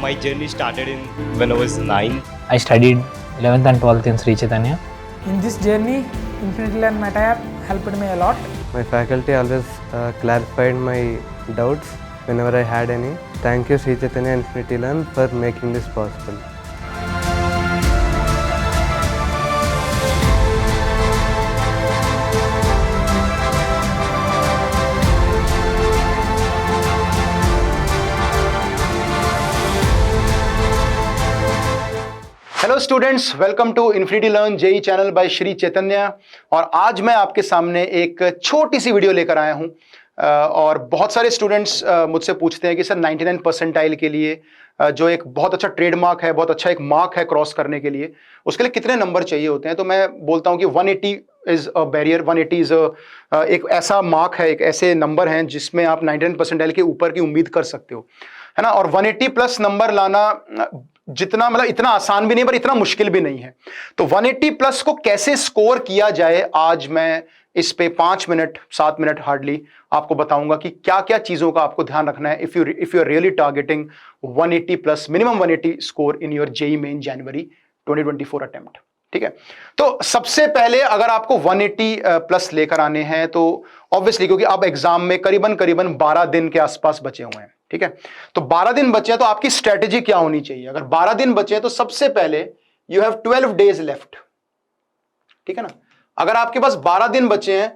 My journey started when I was 9. I studied 11th and 12th in Sri Chaitanya. In this journey, Infinity Learn Meta app helped me a lot. My faculty always clarified my doubts whenever I had any. Thank you Sri Chaitanya Infinity Learn for making this possible. Hello students, welcome to infinity learn JEE channel by Shri Chaitanya. और आज मैं आपके सामने एक छोटी सी video लेकर आया हूं। और बहुत सारे स्टूडेंट्स मुझसे पूछते हैं कि सर 99 परसेंटाइल के लिए जो एक बहुत अच्छा ट्रेडमार्क है, बहुत अच्छा एक मार्क है क्रॉस करने के लिए, उसके लिए कितने नंबर चाहिए होते हैं। तो मैं बोलता हूं कि 180 इज अ बैरियर। 180 इज एक ऐसा मार्क है, एक ऐसे नंबर हैं जिसमें आप 99 परसेंटाइल के ऊपर की उम्मीद कर सकते हो, है ना। और 180 प्लस नंबर लाना जितना मतलब इतना आसान भी नहीं पर इतना मुश्किल भी नहीं है। तो 180 प्लस को कैसे स्कोर किया जाए, आज मैं इस पे 5 मिनट 7 मिनट हार्डली आपको बताऊंगा कि क्या क्या चीजों का आपको ध्यान रखना है if you are really targeting 180 plus minimum 180 score in your JEE Main January 2024 attempt. ठीक है, तो सबसे पहले अगर आपको 180 प्लस लेकर आने हैं तो ऑब्वियसली, क्योंकि अब एग्जाम में करीबन 12 दिन के आसपास बचे हुए हैं, ठीक है, तो 12 दिन बचे हैं, तो आपकी स्ट्रेटेजी क्या होनी चाहिए। अगर 12 दिन बचे हैं तो सबसे पहले यू हैव 12 डेज लेफ्ट, ठीक है ना। अगर आपके पास 12 दिन बचे हैं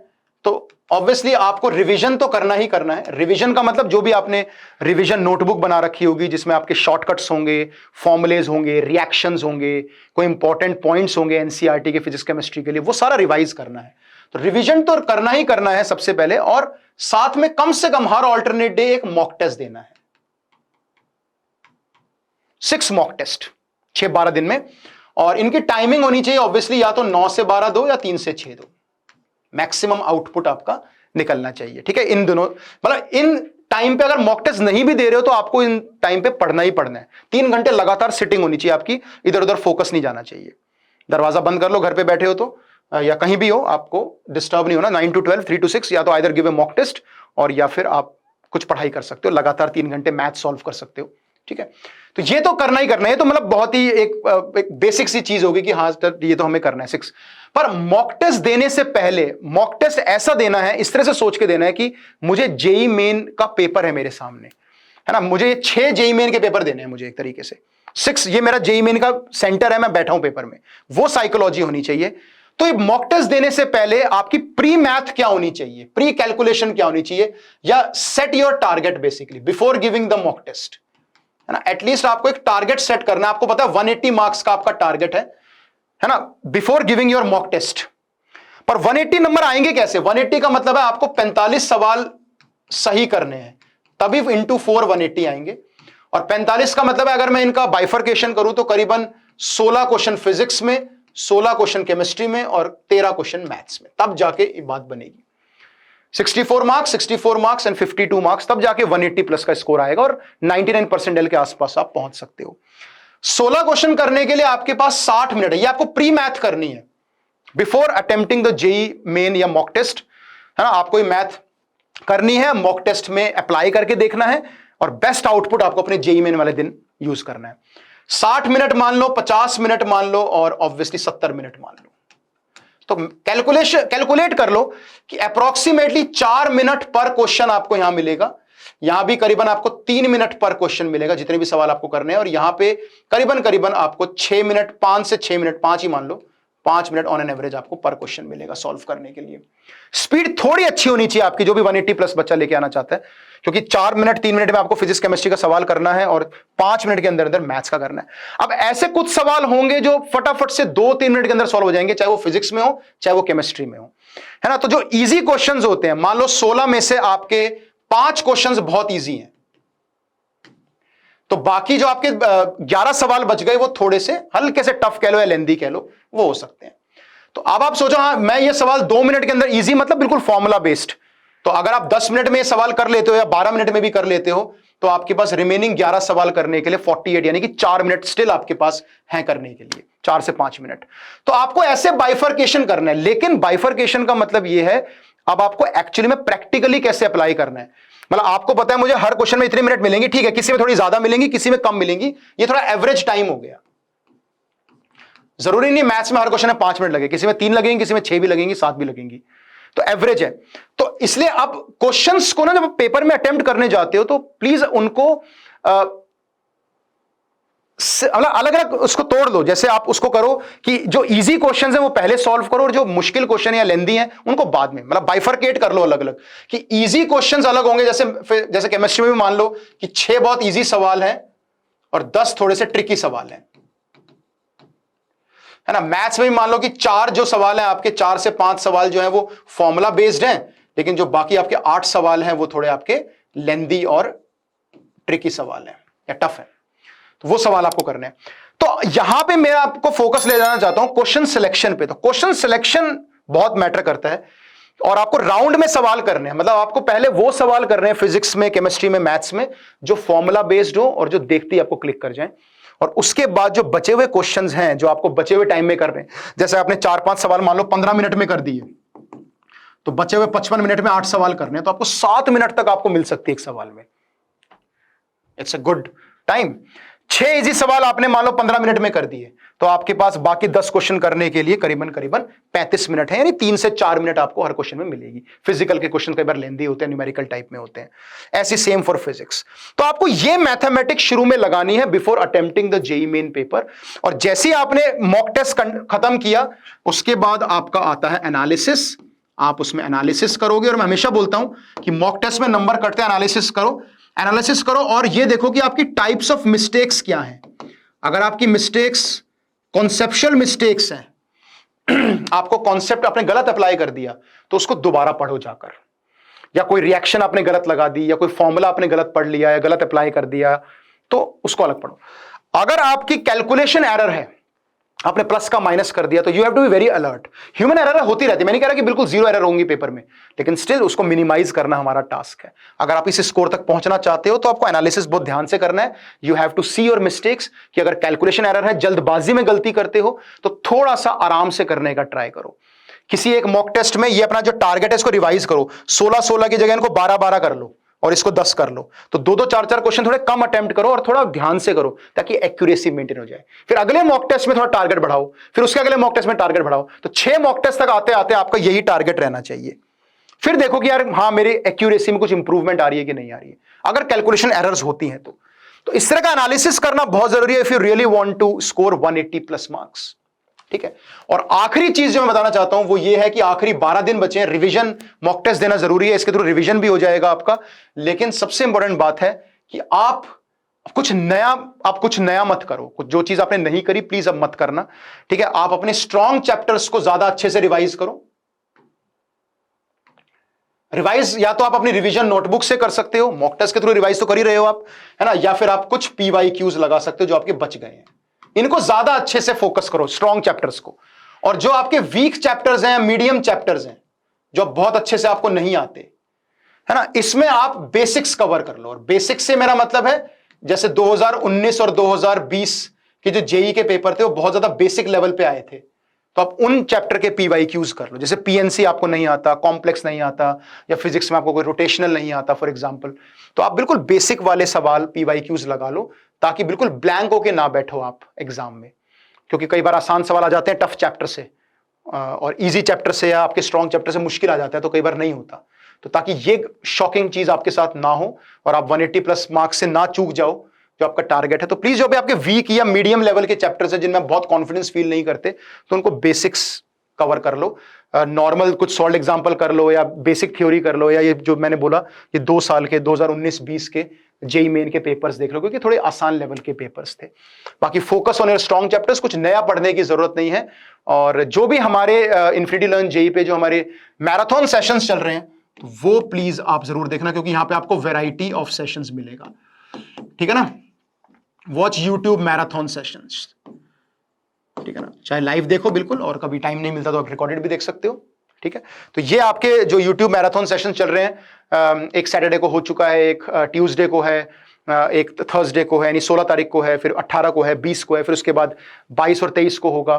तो ऑब्वियसली आपको रिवीजन तो करना ही करना है। रिवीजन का मतलब जो भी आपने रिवीजन नोटबुक बना रखी होगी जिसमें आपके शॉर्टकट्स होंगे, फॉर्मुलेज होंगे, रिएक्शंस होंगे, कोई इंपॉर्टेंट पॉइंट्स होंगे एनसीईआरटी के फिजिक्स केमिस्ट्री के लिए, वो सारा रिवाइज करना है। तो रिवीजन तो करना ही करना है सबसे पहले, और साथ में कम से कम हर ऑल्टरनेट डे एक मॉक टेस्ट देना है। 6 मॉक टेस्ट 6-12 दिन में, और इनकी टाइमिंग होनी चाहिए ऑब्वियसली या तो 9 से 12 दो या 3 से 6 दो। मैक्सिमम आउटपुट आपका निकलना चाहिए, ठीक है। इन दोनों मतलब इन टाइम पे अगर मॉक टेस्ट नहीं भी दे रहे हो तो आपको इन टाइम पे पढ़ना ही पढ़ना है। 3 घंटे लगातार सिटिंग होनी चाहिए आपकी, इधर उधर फोकस नहीं जाना चाहिए। दरवाजा बंद कर लो घर पे बैठे हो तो, या कहीं भी हो, आपको डिस्टर्ब नहीं होना। 9 to 12, 3 to 6 या तो either give a mock test, और या फिर आप कुछ पढ़ाई कर सकते हो, लगातार 3 घंटे मैथ सॉल्व कर सकते हो, ठीक है। तो ये तो करना ही करना है, तो मतलब बहुत ही एक बेसिक सी चीज होगी कि हाँ ये तो हमें करना है 6। पर मॉक टेस्ट देने से पहले मॉक टेस्ट ऐसा देना है, इस तरह से सोच के देना है कि मुझे जेई मेन का पेपर है मेरे सामने, है ना, मुझे 6 जेई मेन के पेपर देने हैं मुझे, एक तरीके से 6 ये मेरा जेई मेन का सेंटर है, मैं बैठा हूं पेपर में, वो साइकोलॉजी होनी चाहिए। तो ये मॉक टेस्ट देने से पहले आपकी प्री मैथ क्या होनी चाहिए, प्री कैलकुलेशन क्या होनी चाहिए, या set your target basically before giving the mock test, है ना। एटलीस्ट आपको एक टारगेट सेट करना है। आपको पता है 180 मार्क्स का आपका टारगेट है ना, before giving your mock test. पर 180 नंबर आएंगे कैसे? 180 का मतलब है आपको 45 सवाल सही करने हैं, तभी इंटू 4 180 आएंगे। और 45 का मतलब है अगर मैं इनका बाइफर्केशन करूं तो करीबन 16 क्वेश्चन फिजिक्स में, 16 क्वेश्चन केमिस्ट्री में और 13 क्वेश्चन मैथ्स में, तब जाके ये बात बनेगी। 64 मार्क्स एंड 52 मार्क्स, तब जाके 180 प्लस का स्कोर आएगा और 99 परसेंटाइल के आसपास आप पहुंच सकते हो। 16 क्वेश्चन करने के लिए आपके पास 60 मिनट है, ये आपको प्री मैथ करनी है before attempting the JEE Main या मॉक टेस्ट, है ना। आपको ये मैथ करनी है, मॉक टेस्ट में अप्लाई करके देखना है, और बेस्ट आउटपुट आपको अपने जेई मेन वाले दिन यूज करना है। 60 मिनट मान लो, 50 मिनट मान लो, और ऑब्वियसली 70 मिनट मान लो। तो कैलकुलेट कर लो कि अप्रोक्सीमेटली 4 मिनट पर क्वेश्चन आपको यहां मिलेगा। यहां भी करीबन आपको 3 मिनट पर क्वेश्चन मिलेगा जितने भी सवाल आपको करने हैं, और यहां पे करीबन आपको 6 मिनट, 5 से 6 मिनट, 5 ही मान लो, 5 मिनट ऑन एन एवरेज आपको पर क्वेश्चन मिलेगा सॉल्व करने के लिए। स्पीड थोड़ी अच्छी होनी चाहिए आपकी, जो भी 180 प्लस बच्चा लेके आना चाहता है, क्योंकि 4 मिनट 3 मिनट में आपको फिजिक्स केमिस्ट्री का सवाल करना है और 5 मिनट के अंदर अंदर मैथ्स का करना है। अब ऐसे कुछ सवाल होंगे जो फटाफट से 2-3 मिनट के अंदर सॉल्व हो जाएंगे, चाहे वो फिजिक्स में हो चाहे वो केमिस्ट्री में हो, है ना। तो जो इजी क्वेश्चंस होते हैं, मान लो 16 में से आपके 5 क्वेश्चंस बहुत इजी हैं, तो बाकी जो आपके 11 सवाल बच गए वो थोड़े से हल्के से टफ कह लो या लेंदी कह लो, वो हो सकते हैं। तो अब आप सोचो, हाँ मैं ये सवाल 2 मिनट के अंदर इजी मतलब बिल्कुल फॉर्मूला बेस्ड, तो अगर आप 10 मिनट में ये सवाल कर लेते हो या 12 मिनट में भी कर लेते हो तो आपके पास रिमेनिंग 11 सवाल करने के लिए 48 यानी कि 4 मिनट स्टिल आपके पास हैं करने के लिए, 4 से 5 मिनट। तो आपको ऐसे बाइफर्केशन करना है, लेकिन बाइफर्केशन का मतलब यह है अब आपको एक्चुअली में प्रैक्टिकली कैसे अप्लाई करना है। मतलब आपको पता है मुझे हर क्वेश्चन में इतने मिनट मिलेंगे, ठीक है, किसी में थोड़ी ज्यादा मिलेंगी, किसी में कम मिलेंगी, ये थोड़ा एवरेज टाइम हो गया। जरूरी नहीं मैथ्स में हर क्वेश्चन में 5 मिनट लगे, किसी में 3 लगेंगे, किसी में 6 भी लगेंगी, 7 भी लगेंगी, तो एवरेज है। तो इसलिए आप क्वेश्चंस को ना जब पेपर में अटेम्प्ट करने जाते हो तो प्लीज उनको अलग अलग उसको तोड़ लो। जैसे आप उसको करो कि जो इजी क्वेश्चंस हैं वो पहले सॉल्व करो और जो मुश्किल क्वेश्चन या लेंदी हैं उनको बाद में, मतलब बाइफरकेट कर लो अलग अलग, कि इजी क्वेश्चंस अलग होंगे। जैसे केमिस्ट्री में भी मान लो कि 6 बहुत इजी सवाल हैं और 10 थोड़े से ट्रिकी सवाल हैं, है ना। मैथ्स में भी मान लो कि 4 जो सवाल हैं आपके, 4 से 5 सवाल जो हैं वो फॉर्मूला बेस्ड हैं, लेकिन जो बाकी आपके 8 सवाल हैं वो थोड़े आपके लेंदी और ट्रिकी सवाल हैं या टफ है, तो वो सवाल आपको करने हैं। तो यहां पे मैं आपको फोकस ले जाना चाहता हूं क्वेश्चन सिलेक्शन पे। तो क्वेश्चन सिलेक्शन बहुत मैटर करता है और आपको राउंड में सवाल करने हैं, मतलब आपको पहले वो सवाल करने हैं फिजिक्स में, केमिस्ट्री में, मैथ्स में जो फॉर्मूला बेस्ड हो और जो देखते ही आपको क्लिक कर जाए, और उसके बाद जो बचे हुए क्वेश्चंस हैं जो आपको बचे हुए टाइम में कर रहे हैं, जैसे आपने 4-5 सवाल मान लो 15 मिनट में कर दिए, तो बचे हुए 55 मिनट में 8 सवाल करने हैं, तो आपको 7 मिनट तक आपको मिल सकती है एक सवाल में। It's a good time. 6 easy सवाल आपने मान लो 15 मिनट में कर दिए, तो आपके पास बाकी 10 क्वेश्चन करने के लिए करीबन 35 मिनट है, यानी 3 से 4 मिनट आपको हर क्वेश्चन में मिलेगी। फिजिकल के क्वेश्चन कई बार लेंदी होते हैं, न्यूमेरिकल टाइप में होते हैं, ऐसी सेम फॉर फिजिक्स। तो आपको ये मैथमेटिक्स शुरू में लगानी है before attempting the JEE main paper. और जैसे ही आपने मॉक टेस्ट खत्म किया उसके बाद आपका आता है एनालिसिस। आप उसमें एनालिसिस करोगे, और मैं हमेशा बोलता हूं कि मॉक टेस्ट में नंबर कटते हैं, एनालिसिस करो और ये देखो कि आपकी टाइप्स ऑफ मिस्टेक्स क्या हैं। अगर आपकी मिस्टेक्स कॉन्सेप्चुअल मिस्टेक्स हैं, आपको कॉन्सेप्ट आपने गलत अप्लाई कर दिया, तो उसको दोबारा पढ़ो जाकर, या कोई रिएक्शन आपने गलत लगा दी, या कोई फॉर्मूला आपने गलत पढ़ लिया या गलत अप्लाई कर दिया, तो उसको अलग पढ़ो। अगर आपकी कैलकुलेशन एरर है, आपने प्लस का माइनस कर दिया, तो you have to be very alert. Human error होती रहती है, मैं नहीं कह रहा कि बिल्कुल 0 एरर होंगी पेपर में, लेकिन स्टिल उसको मिनिमाइज करना हमारा टास्क है। अगर आप इस स्कोर तक पहुंचना चाहते हो तो आपको एनालिसिस बहुत ध्यान से करना है। You have to see your mistakes, कि अगर कैलकुलेशन एरर है, जल्दबाजी में गलती करते हो, तो थोड़ा सा आराम से करने का ट्राई करो। किसी एक मॉक टेस्ट में ये अपना जो टारगेट है इसको रिवाइज करो, 16 की जगह इनको 12 कर लो और इसको 10 कर लो। तो 2 4 क्वेश्चन थोड़े कम अटेम्प्ट करो और थोड़ा ध्यान से करो, ताकि एक्यूरेसी मेंटेन हो जाए। फिर अगले मॉक टेस्ट में थोड़ा टारगेट बढ़ाओ, फिर उसके अगले मॉक टेस्ट में टारगेट बढ़ाओ। तो 6 मॉक टेस्ट तक आते आते आपका यही टारगेट रहना चाहिए। फिर देखो कि यार हाँ, मेरी एक्यूरेसी में कुछ इंप्रूवमेंट आ रही है कि नहीं आ रही है, अगर कैलकुलेशन एरर्स होती हैं तो इस तरह का एनालिसिस करना बहुत जरूरी है if you really want to score 180+ marks. ठीक है। और आखिरी चीज जो मैं बताना चाहता हूं वो ये है कि आखिरी 12 दिन बचे हैं, रिवीजन मॉक टेस्ट देना जरूरी है, इसके थ्रू रिवीजन भी हो जाएगा आपका। लेकिन सबसे इंपॉर्टेंट बात है कि आप कुछ नया मत करो। कुछ जो चीज आपने नहीं करी प्लीज अब मत करना, ठीक है। आप अपने स्ट्रॉन्ग चैप्टर्स को ज्यादा अच्छे से रिवाइज करो। रिवाइज या तो आप अपनी रिवीजन नोटबुक से कर सकते हो, मॉक टेस्ट के थ्रू रिवाइज तो कर ही रहे हो आप, है ना, या फिर आप कुछ PYQs लगा सकते हो जो आपके बच गए हैं। इनको ज्यादा अच्छे से फोकस करो, स्ट्रॉन्ग चैप्टर्स को। और जो आपके वीक चैप्टर्स हैं, मीडियम चैप्टर्स हैं, जो बहुत अच्छे से आपको नहीं आते, है ना, इसमें आप बेसिक्स कवर कर लो। और बेसिक्स से मेरा मतलब है जैसे 2019 और 2020 के जो जेईई के पेपर थे वो बहुत ज्यादा बेसिक लेवल पे आए थे, तो आप उन चैप्टर के PYQs कर लो। जैसे PNC आपको नहीं आता, कॉम्प्लेक्स नहीं आता, या फिजिक्स में आपको कोई रोटेशनल नहीं आता फॉर एग्जांपल, तो आप बिल्कुल बेसिक वाले सवाल PYQs लगा लो, ताकि बिल्कुल ब्लैंक होके ना बैठो आप एग्जाम में। क्योंकि कई बार आसान सवाल आ जाते हैं टफ चैप्टर से, और इजी चैप्टर से या आपके स्ट्रॉन्ग चैप्टर से मुश्किल आ जाता है, तो कई बार नहीं होता। तो ताकि ये शॉकिंग चीज आपके साथ ना हो और आप 180+ मार्क्स से ना चूक जाओ जो आपका टारगेट है, तो प्लीज जो भी आपके वीक या मीडियम लेवल के चैप्टर्स हैं जिनमें बहुत कॉन्फिडेंस फील नहीं करते, तो उनको बेसिक्स कवर कर लो। नॉर्मल कुछ सॉल्व एग्जांपल कर लो, या बेसिक थ्योरी कर लो, या ये जो मैंने बोला ये 2 साल के 2019-20 के जेईई मेन के पेपर्स देख लो, क्योंकि थोड़े आसान लेवल के पेपर्स थे। बाकी focus on your strong chapters, कुछ नया पढ़ने की जरूरत नहीं है। और जो भी हमारे इन्फिनिटी लर्न जेईई पे जो हमारे मैराथन सेशंस चल रहे हैं, तो वो प्लीज आप जरूर देखना, क्योंकि यहां पे आपको वैरायटी ऑफ सेशंस मिलेगा। ठीक है ना, वॉच यूट्यूब मैराथन सेशंस, ठीक है ना, चाहे लाइव देखो बिल्कुल, और कभी टाइम नहीं मिलता तो आप रिकॉर्डेड भी देख सकते हो। ठीक है, तो ये आपके जो यूट्यूब मैराथन सेशन चल रहे हैं, एक सैटरडे को हो चुका है, एक ट्यूसडे को है, एक थर्सडे को है, यानी 16 तारीख को है, फिर 18 को है, 20 को है, फिर उसके बाद 22 और 23 को होगा।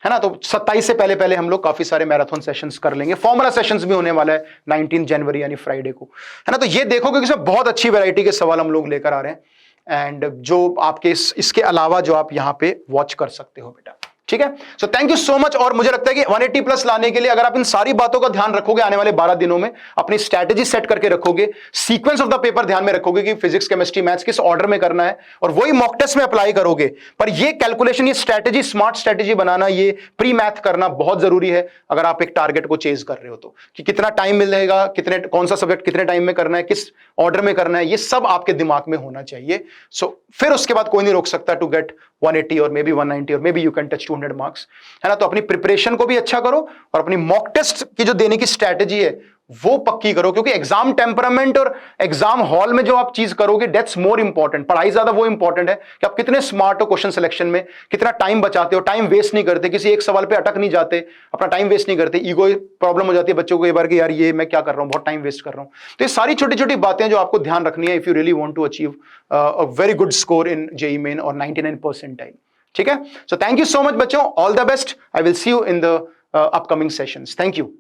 है ना। तो 27 से पहले पहले हम लोग काफी सारे मैराथन सेशंस कर लेंगे। फॉर्मूला सेशंस भी होने वाला है 19 जनवरी यानी फ्राइडे को, है ना। तो ये देखोगे कि बहुत अच्छी वैरायटी के सवाल हम लोग लेकर आ रहे हैं, एंड जो आपके इसके अलावा जो आप यहां पे वॉच कर सकते हो बेटा, ठीक है। So thank you so much. और मुझे लगता है कि 180 प्लस लाने के लिए अगर आप इन सारी बातों का ध्यान रखोगे, आने वाले 12 दिनों में अपनी स्ट्रैटेजी सेट करके रखोगे, सीक्वेंस ऑफ द पेपर ध्यान में रखोगे कि फिजिक्स केमिस्ट्री मैथ्स किस ऑर्डर में करना है, और वही मॉक टेस्ट में अप्लाई करोगे। पर ये कैलकुलेशन, ये स्ट्रैटेजी, स्मार्ट स्ट्रैटेजी बनाना, ये प्री मैथ करना बहुत जरूरी है अगर आप एक टारगेट को चेज कर रहे हो तो, कि कितना टाइम मिलेगा, कितने कौन सा सब्जेक्ट कितने टाइम में करना है, किस ऑर्डर में करना है, ये सब आपके दिमाग में होना चाहिए। सो फिर उसके बाद कोई नहीं रोक सकता टू गेट 180 और मे बी 190 और may be you can touch 200 marks, है ना। तो अपनी प्रिपरेशन को भी अच्छा करो और अपनी मॉक टेस्ट की जो देने की स्ट्रैटेजी है वो पक्की करो, क्योंकि एग्जाम टेम्परामेंट और एग्जाम हॉल में जो आप चीज करोगे दैट्स मोर इंपॉर्टेंट। पढ़ाई ज्यादा वो इंपॉर्टेंट है कि आप कितने स्मार्ट हो क्वेश्चन सिलेक्शन में, कितना टाइम बचाते हो, टाइम वेस्ट नहीं करते, किसी एक सवाल पे अटक नहीं जाते, अपना टाइम वेस्ट नहीं करते। ईगो प्रॉब्लम हो जाती है बच्चों को एक बार कि यार ये मैं क्या कर रहा हूं, बहुत टाइम वेस्ट कर रहा हूं। तो ये सारी छोटी छोटी बातें जो आपको ध्यान रखनी है if you really want to achieve a very good score in JEE main और 99 परसेंटाइल, ठीक है। So thank you so much बच्चों, all the best. I will see you in the upcoming sessions. Thank you.